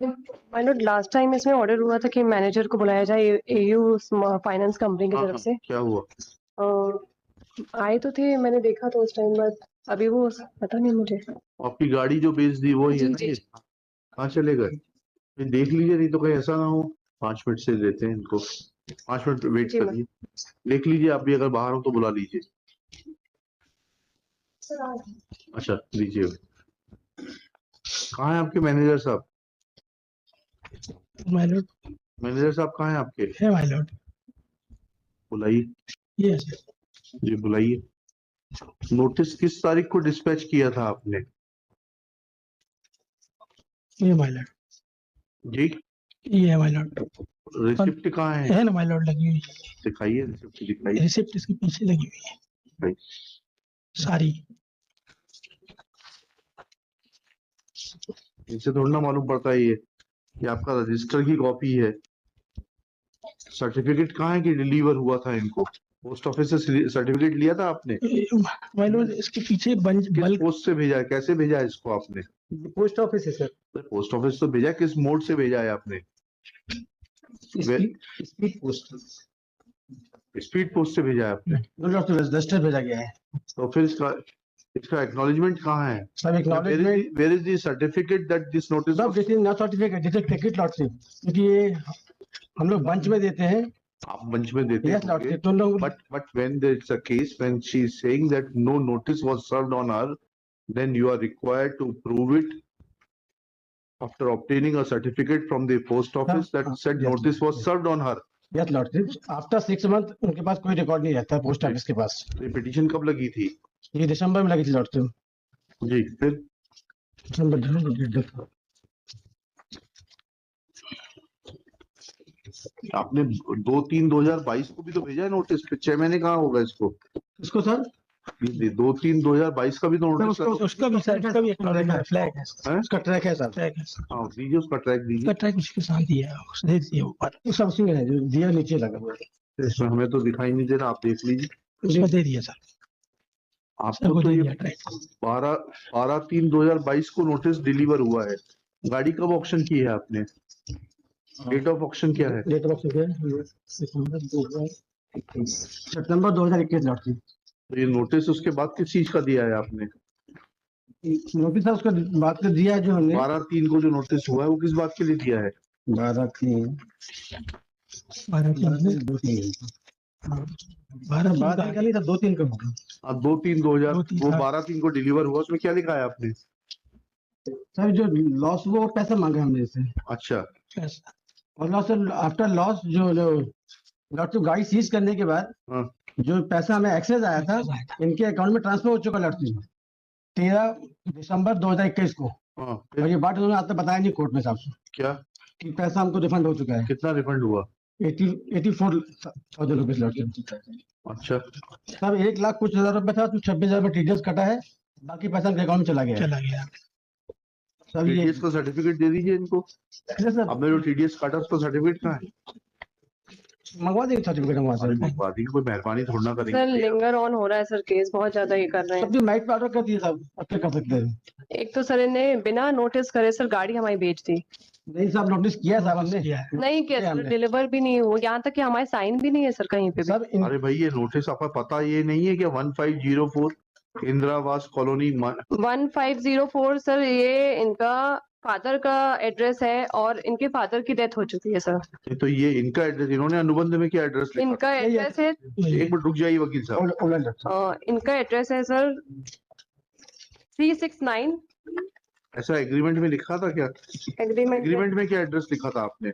Minute last time इसमें order हुआ था कि मैनेजर को बुलाया जाए एयू फाइनेंस कंपनी की हाँ तरफ हाँ, से। क्या हुआ? आए तो थे, मैंने देखा तो उस टाइम बाद अभी वो पता नहीं मुझे। आपकी गाड़ी जो बेच दी वो ही है जी ना जी ये? कहाँ चले गए? ये देख लीजिए, नहीं तो कहीं ऐसा ना हो 5 मिनट से देते हैं इनको। 5 मिनट वेट जी करिए, देख लीजिए। आप भी अगर बाहर हो तो बुला लीजिए। अच्छा दीजिए। कहाँ है आपके मैनेजर साहब? माइलॉट मैनेजर साहब कहाँ है आपके? है माइलॉट। बुलाइए। यस जी बुलाइए। नोटिस किस तारीख को डिस्पैच किया था आपने? ये माइलॉट, जी ये है माइलॉट। रिसिप्ट कहाँ है? है ना माइलॉट लगी हुई है। दिखाइए रिसिप्ट, दिखाइए। रिसिप्ट इसके पीछे लगी हुई है भाई, सारी। इनसे थोड़ा ना मालूम पड़ता है ये आपका रजिस्टर की कॉपी है। सर्टिफिकेट कहाँ है कि डिलीवर हुआ था इनको? पोस्ट ऑफिस से सर्टिफिकेट लिया था आपने? माइलॉट इसके पीछे किस बल्क पोस्ट से भेजा है, कैसे भेजा है इसको आपने? पोस्ट ऑफिस है सर। पोस्ट ऑफिस तो भेजा, किस मोड से भेजा है आपने? स्पीड पोस्ट, स्पीड पोस्ट से भेजा है आपने? रजिस्टर भेजा गया है। तो फिर इसका एक्नॉलेजमेंट कहाँ है? सब acknowledgement. Where is the certificate that this notice? This is not certificate, this is ticket lottery, क्योंकि ये हम लोग बंच में देते हैं। आप मंच में देते यस लॉटरी तो लोग। but when there's a case when she is saying that no notice was served on her, then you are required to prove it after obtaining a certificate from the post office that said yes, notice was served on her. Yes lottery after 6 month उनके पास कोई record नहीं रहता post office के पास। ये petition कब लगी थी? ये दिसंबर में लगी थी लॉटरी। जी फिर आपने 2/3/2022 को भी तो भेजा है नोटिस, फिर 6 महीने कहाँ होगा इसको? इसको सर 2/3/2022 का भी तो नोटिस है। उसका भी सर, इसका भी एक फ्लैग है, उसका ट्रैक है सर। ट्रैक है हाँ दीजिए, उसका ट्रैक दीजिए। उसका ट्रैक उसके साथ दिया है, उसने दिया ऊपर सब उसी में है जो दिया नीचे लगा हुआ है। इसमें हमें तो दिखाई नहीं दे रहा, आप देख लीजिए। उसमें दे दिया सर, आपको तो ये 12/3/2022 को नोटिस डिलीवर हुआ है। गाड़ी कब ऑक्शन की है आपने? डेट ऑफ ऑक्शन क्या है? डेट ऑफ ऑक्शन क्या है? सितंबर 2021 लॉटरी। तो ये नोटिस उसके बाद किस चीज का दिया है आपने? नोटिस है उसका बात कर दिया है जो हमने। 12/3 को जो नोटिस हुआ है वो किस बात के लिए दिया है? 12/3 का नहीं था, 2/3 का होगा। अब 2/3/2000 वो 12/3 को डिलीवर हुआ, उसमें क्या लिखा है आपने? सर जो लॉस वो पैसा मांगा हमने इससे। अच्छा और लॉस आफ्टर लॉस जो लॉटरी गाड़ी सीज करने के बाद हाँ जो पैसा हमें एक्सेस आया था इनके अकाउंट में ट्रांसफर हो चुका लॉटरी में 13 दिसंबर 2021 को। हाँ और ये बात उन्होंने आज तक बताया नहीं कोर्ट में साहब से क्या? कि पैसा हमको रिफंड हो चुका है। कितना रिफंड हुआ? 84,000 रुपीज लॉटरी। अच्छा सब 1 लाख कुछ हजार रुपए था, तो 26,000 रुपए टीडीएस कटा है, बाकी पैसा उनके अकाउंट में चला गया। सब ये टीडीएस का सर्टिफिकेट दे दीजिए इनको। सर आपने जो टीडीएस काटा उसका सर्टिफिकेट कहाँ है? मंगवा देंगे सर्टिफिकेट मंगवा अरे सर। मंगवा दी, कोई मेहरबानी थोड़ा ना सर करेंगे। लिंगर ऑन हो रहा है सर, केस बहुत ज्यादा ये कर रहे हैं। सब जो नाइट पे ऑर्डर कर दिए साहब, अब क्या कर सकते हैं। एक तो सर ने बिना नोटिस करे सर गाड़ी हमारी बेच दी। नहीं साहब नोटिस किया साहब हमने। नहीं किया सर, डिलीवर भी नहीं हुआ, यहाँ तक कि हमारे साइन भी नहीं है सर कहीं पे भी। सब अरे भाई ये नोटिस आपका पता ये नहीं है क्या? 1504 इंदिरा आवास कॉलोनी 1504 सर, ये इनका फादर का एड्रेस है और इनके फादर की डेथ हो चुकी है सर। तो ये इनका एड्रेस, इन्होंने अनुबंध में क्या एड्रेस लिखा? इनका एड्रेस है, एक मिनट रुक जाइए वकील साहब। इनका एड्रेस है सर 369। ऐसा एग्रीमेंट में लिखा था क्या? एग्रीमेंट में क्या एड्रेस लिखा था आपने?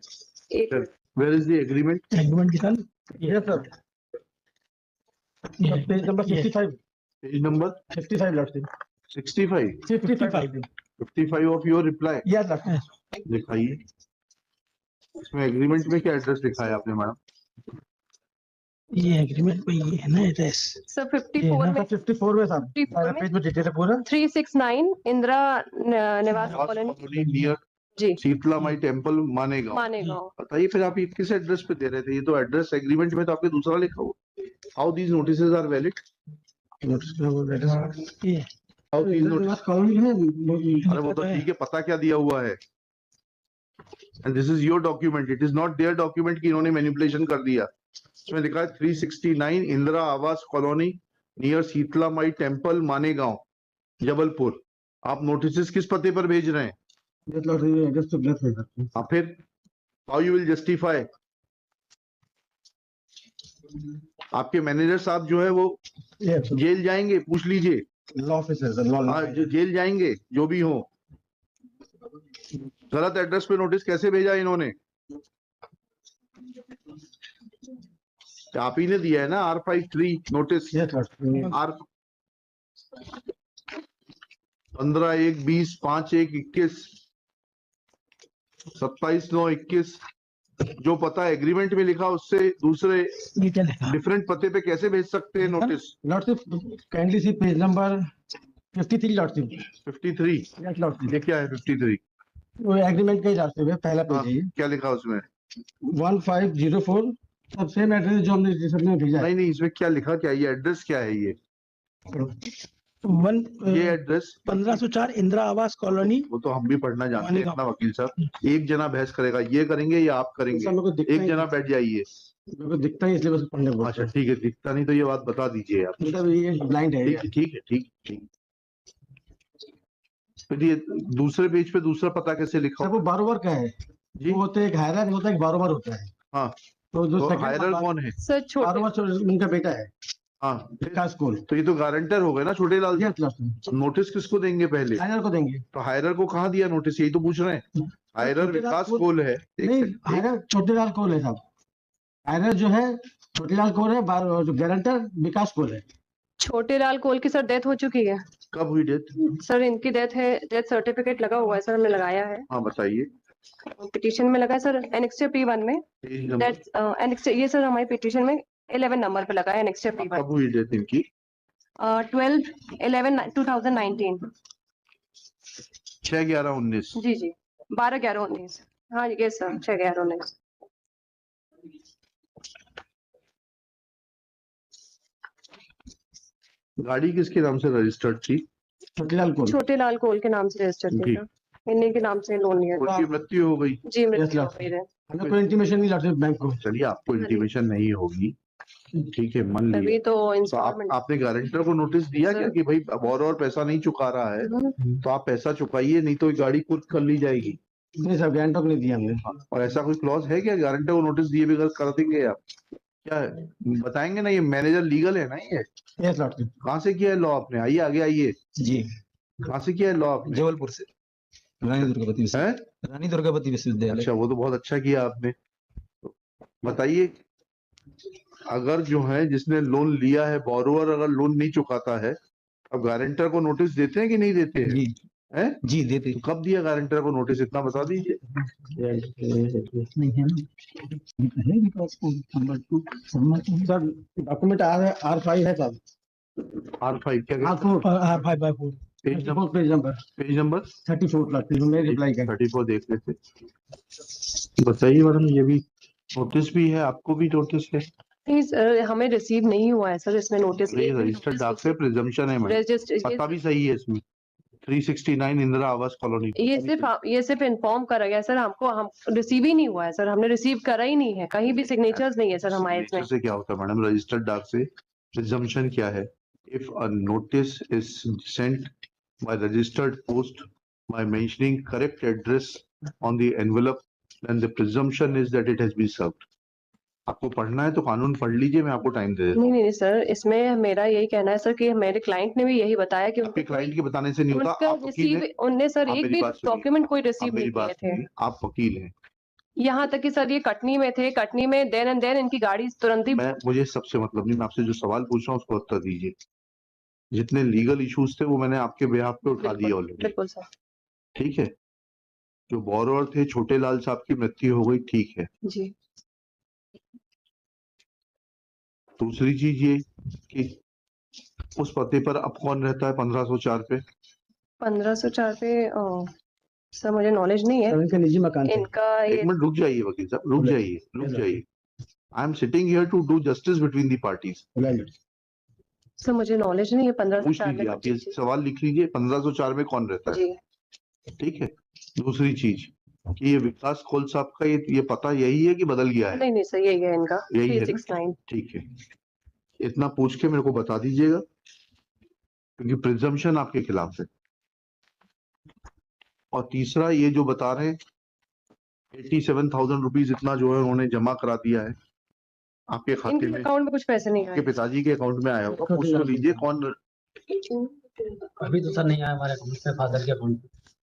Where is the agreement? Agreement की सर ये sir page number 65। Page number 55 lottery 65 55 of your reply. Yes sir दिखाइए इसमें एग्रीमेंट में क्या एड्रेस लिखा है आपने मैडम? ये एग्रीमेंट में ये है ना एड्रेस सर 54 में, 54 में साहब पेज में डिटेल है पूरा। 369 इंदिरा निवास कॉलोनी नियर जी, शीतला माई टेम्पल मानेगांव। बताइए फिर आप ये किस एड्रेस पे दे रहे थे? ये तो एड्रेस एग्रीमेंट में तो आपके दूसरा लिखा हुआ। How these notices are valid? How these notice? अरे वो तो ठीक है, पता क्या दिया हुआ है? And this is your document, it is not there document कि इन्होंने मैनिपुलेशन कर दिया। इसमें लिखा है 369 Indira Awas colony near Sheetla Mai temple Manegaon Jabalpur. आप नोटिस किस पते पर भेज रहे हैं? Yes, Lord, ये address तो गलत है सर। हाँ, फिर हाउ यू विल जस्टिफाई? आपके मैनेजर साहब जो है वो Yes, जेल जाएंगे, पूछ लीजिए। law officer सर, law हाँ, जो जेल जाएंगे जो भी हो। गलत एड्रेस पे नोटिस कैसे भेजा इन्होंने? आप ही ने दिया है ना R53 notice. Yes, Lord. R 15/1/20 5/1/21 27/9/21 जो पता एग्रीमेंट में लिखा उससे दूसरे ये क्या लिखा? डिफरेंट पते पे कैसे भेज सकते हैं notice? Lordship, kindly see page number 53, Lordship. 53 Yes, Lordship. ये क्या है 53? वो एग्रीमेंट का ही Lordship है, पहला हाँ, पेज है ये। क्या लिखा उसमें? 1504 सब सेम एड्रेस जो हमने सबने भेजा है। नहीं नहीं, इसमें क्या लिखा, क्या ये एड्रेस क्या है? ये ये एड्रेस 1504 इंदिरा आवास कॉलोनी। वो तो हम भी पढ़ना जानते हैं ना वकील साहब। एक जना बहस करेगा, ये करेंगे या आप करेंगे? एक जना बैठ जाइए। मेरे को दिखता है इसलिए बस पढ़ने को। अच्छा ठीक है, दिखता नहीं तो ये बात बता दीजिए आप। मतलब ये ब्लाइंड है। ठीक है ठीक है ठीक ठीक। फिर ये दूसरे पेज पे दूसरा पता कैसे लिखा? सर वो बारोबार का है जी वो होता है, एक हायरर होता है, एक बारोबार होता है। हाँ, तो जो तो सेकंड हायरर कौन है? सर छोटे बारोबार उनका बेटा है हाँ, विकास स्कूल। तो ये तो गारंटर हो गए ना छोटे लाल। यस लॉर्ड, नोटिस किसको देंगे पहले? हायरर को देंगे। तो हायरर को कहाँ दिया नोटिस, यही तो पूछ रहे हैं। हायरर विकास कोल है। नहीं, हायरर छोटेलाल कोल है साहब। हायरर जो है छोटेलाल कोल है, जो गारंटर विकास कोल है। छोटे लाल कोल की सर डेथ हो चुकी है। कब हुई डेथ? सर इनकी डेथ है, डेथ सर्टिफिकेट लगा हुआ है सर, हमने लगाया है। हाँ बताइए। पिटीशन में लगा है सर, एनेक्स्टर P1 में। Page number. डेथ एनेक्स्टर ये सर हमारी पिटीशन में 11 नंबर पे लगा है एनेक्स्टर P1। कब हुई डेथ इनकी? 12/11/2019। 6/11/19। जी जी 12/11/19। हाँ ये सर 6/11/19। गाड़ी किसके नाम से रजिस्टर्ड थी? छोटेलाल कोल। छोटे लाल कोल के नाम से रजिस्टर्ड थी सर, इन्हीं के नाम से लोन लिया था। उनकी मृत्यु हो गई। जी मृत्यु Yes, हो गई है। हमें कोई इंटीमेशन नहीं लॉर्ड बैंक को। चलिए, आपको इंटीमेशन नहीं होगी, ठीक है, मान तभी लीजिए। तो तो इंस्टॉलमेंट। आपने गारंटर को नोटिस दिया क्या सर। कि भाई अब और पैसा नहीं चुका रहा है तो आप पैसा चुकाइए, नहीं तो ये गाड़ी कुर्क कर ली जाएगी। नहीं सर, गारंटर को नहीं दिया हमने। और ऐसा कोई क्लॉज है क्या गारंटर को नोटिस दिए बगैर कर देंगे आप? क्या है? बताएंगे ना, ये मैनेजर लीगल है ना ये? Yes Lord. कहाँ से किया है लॉ आपने? आइए आगे आइए। जी कहाँ से किया है लॉ आपने? जबलपुर से, रानी दुर्गावती है? रानी दुर्गावती विश्वविद्यालय। अच्छा, वो तो बहुत अच्छा किया आपने। बताइए, अगर जो है जिसने लोन लिया है, बोरोवर अगर लोन नहीं चुकाता है, अब गारंटर को नोटिस देते हैं कि नहीं देते हैं? जी हैं? जी देते तो कब दिया गारंटर को नोटिस, इतना बता दीजिए। नहीं है सर, डॉक्यूमेंट R5 है साहब। R5 क्या कहता R4 page number? Page number page number 34 Lord, मैं रिप्लाई कर। 34 देख लेते। बताइए मैडम, ये भी नोटिस भी है, आपको भी नोटिस है? नहीं सर हमें रिसीव नहीं हुआ है सर इसमें नोटिस। ये रजिस्टर्ड डाक से प्रिजम्पशन है मैडम, पता भी सही है इसमें 369 इंदिरा आवास कॉलोनी। ये सिर्फ इन्फॉर्म करा गया सर हमको, हम रिसीव ही नहीं हुआ है सर, हमने रिसीव करा ही नहीं है, कहीं भी सिग्नेचर्स नहीं है सर हमारे इसमें। से क्या होता है मैडम, रजिस्टर्ड डाक से प्रिजम्पशन क्या है? If a notice is sent by registered post by mentioning correct address on the envelope, then the presumption is that it has been served. आपको पढ़ना है तो कानून पढ़ लीजिए, मैं आपको टाइम दे देता हूँ। नहीं सर, इसमें मेरा यही कहना है सर कि मेरे क्लाइंट ने भी यही बताया कि आपके क्लाइंट के बताने से नहीं होता, आप वकील हैं। उनने सर आप एक मेरी भी बात सुनिए। डॉक्यूमेंट कोई आप रिसीव मेरी नहीं किए बात थे। सुनिए, आप वकील हैं। यहाँ तक कि सर ये कटनी में थे, कटनी में देन एंड देन इनकी गाड़ी तुरंत ही। मुझे सबसे मतलब नहीं, मैं आपसे जो सवाल पूछ रहा हूँ उसको उत्तर दीजिए। जितने लीगल इश्यूज थे वो मैंने आपके बिहाफ पे उठा दिए ऑलरेडी, बिल्कुल सर। ठीक है। जो बोरोवर थे छोटे लाल साहब की मृत्यु हो गई, ठीक है। जी दूसरी चीज ये कि उस पते पर अब कौन रहता है 1504 पे? 1504 पे सर मुझे नॉलेज नहीं है इनका निजी मकान है। इनका। एक मिनट रुक जाइए वकील साहब, रुक जाइए। I am sitting here to do justice between the parties. Sir मुझे नॉलेज नहीं है पूछ 1504 लीजिए, में। आप ये सवाल लिख लीजिए, 1504 में कौन रहता है, जी ठीक है। दूसरी चीज, कि ये विकास खोल साहब का ये पता यही है कि बदल गया है? नहीं सर, यही है इनका, यही है ना? 369। ठीक है, इतना पूछ के मेरे को बता दीजिएगा, क्योंकि प्रिजम्पशन आपके खिलाफ है। और तीसरा, ये जो बता रहे हैं 87,000 रुपीज इतना जो है उन्होंने जमा करा दिया है आपके खाते इनके में, अकाउंट में कुछ पैसे नहीं आपके आए। पिताजी के अकाउंट में आया होगा, पूछ तो लीजिए कौन। अभी तो सर नहीं आया हमारे अकाउंट में, फादर के अकाउंट में।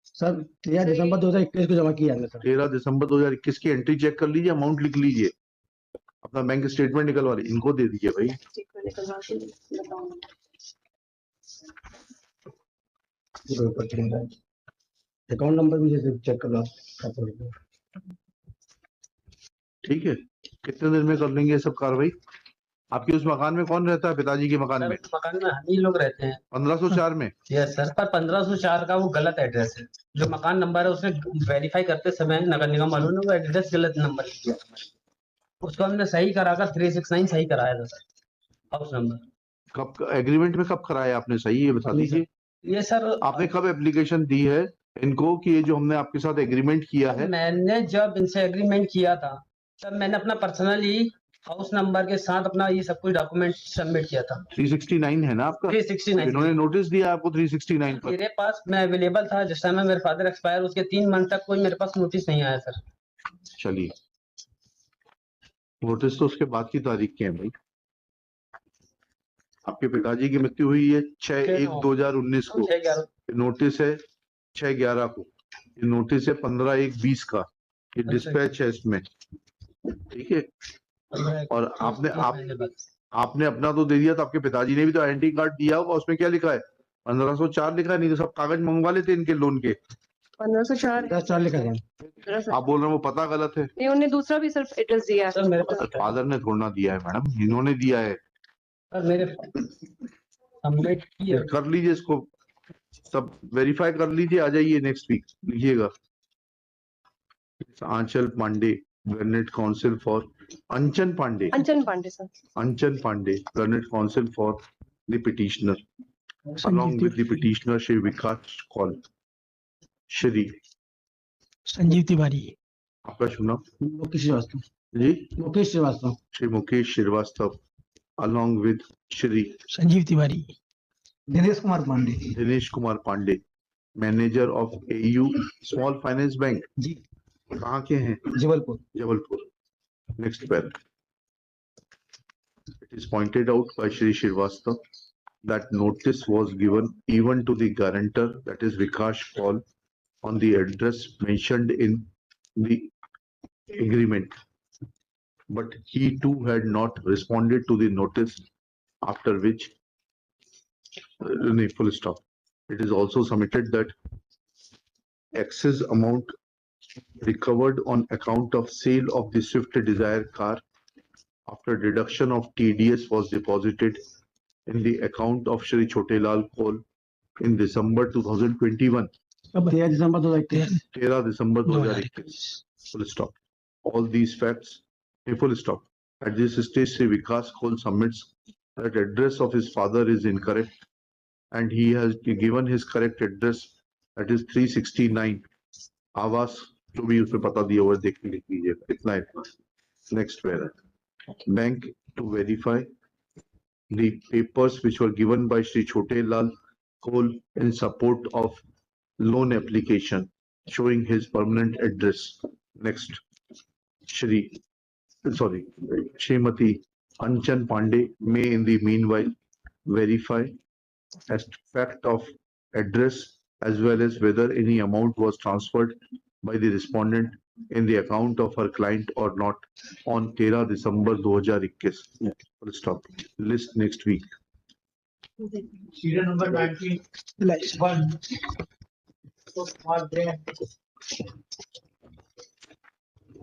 सर 13 दिसंबर 2021 को जमा किया है सर। 13 दिसंबर 2021 की एंट्री चेक कर लीजिए, अमाउंट लिख लीजिए, अपना बैंक स्टेटमेंट निकलवा लीजिए, इनको दे दीजिए भाई। अकाउंट नंबर भी चेक कर लो। ठीक है, कितने दिन में कर लेंगे ये सब कार्रवाई? आपके उस मकान में कौन रहता है, पिताजी के मकान में? मकान में हम ही लोग रहते हैं 1504 में। यस सर, पर 1504 का वो गलत एड्रेस है। जो मकान नंबर है उसने वेरीफाई करते समय नगर निगम वालों ने वो एड्रेस गलत नंबर लिया, उसको हमने सही कराकर 369 सही कराया था सर, हाउस नंबर। कब एग्रीमेंट में कब कराया आपने सही, ये बता दीजिए। ये सर आपने कब एप्लीकेशन दी है इनको कि ये जो हमने आपके साथ एग्रीमेंट किया है? मैंने जब इनसे एग्रीमेंट किया था तब मैंने अपना पर्सनली हाउस नंबर के साथ अपना ये सब कुछ डॉक्यूमेंट सबमिट किया था। 369 है ना आपका? 369 इन्होंने नोटिस दिया आपको 369 पर? मेरे पास मैं अवेलेबल था जिस टाइम में मेरे फादर एक्सपायर, उसके 3 मंथ तक कोई मेरे पास नोटिस नहीं आया सर। चलिए, नोटिस तो उसके बाद की तारीख के हैं भाई। आपके पिताजी की मृत्यु हुई है 6/1/2019 को, 6/11 नोटिस है 6/11 को, ये नोटिस है 15/1/20 का, ये डिस्पैच है इसमें, ठीक है। और आपने अपना तो दे दिया, तो आपके पिताजी ने भी तो आइडेंटिटी कार्ड दिया होगा, उसमें क्या लिखा है? 1504 लिखा है, नहीं तो सब कागज मंगवा लेते इनके लोन के। 1504 लिखा है। आप बोल रहे हैं वो पता गलत है? नहीं, उन्हें दूसरा भी सिर्फ एड्रेस दिया है। सर मेरे पास फादर ने थोड़ा ना दिया है मैडम, इन्होंने दिया है। सर मेरे सबमिट किया कर लीजिए इसको, सब वेरीफाई कर लीजिए, आ जाइए नेक्स्ट वीक, लीजिएगा। Anchal Pandey, government council for Anchan Pandey sir. Anchan Pandey, learned counsel for the petitioner, along with the petitioner Shri Vikas Kaul. Shri Sanjeev Tiwari. आपका शुभ नाम? Mukesh Srivastava ji, Mukesh Srivastava. Shri Mukesh Srivastava, along with Shri Sanjeev Tiwari. Dinesh Kumar Pandey. Dinesh Kumar Pandey, manager of AU Small Finance Bank. जी। कहाँ के हैं? Jabalpur. Jabalpur. Next paragraph. It is pointed out by Shri Srivastava that notice was given even to the guarantor, that is Vikas Kaul, on the address mentioned in the agreement. But he too had not responded to the notice, after which, full stop. It is also submitted that excess amount recovered on account of sale of the Swift Desire car after deduction of TDS was deposited in the account of Shri Chotelal Kaul in December 2021. 13 December 2021। 13 December 2021. Full stop. All these facts, full stop. At this stage, Shri Vikas Kaul submits that address of his father is incorrect and he has given his correct address, that is 369 आवास, जो भी उसमें पता दिया हुआ देख लिख लीजिएगा, इतना है। Next paragraph. Bank to verify the papers which were given by Shri Chotelal Kaul in support of loan application showing his permanent address. Next, Srimati Anchan Pandey may in the meanwhile verify as fact of address as well as whether any amount was transferred by the respondent in the account of her client or not on 13 December 2021. Full stop. List next week. Serial number 91.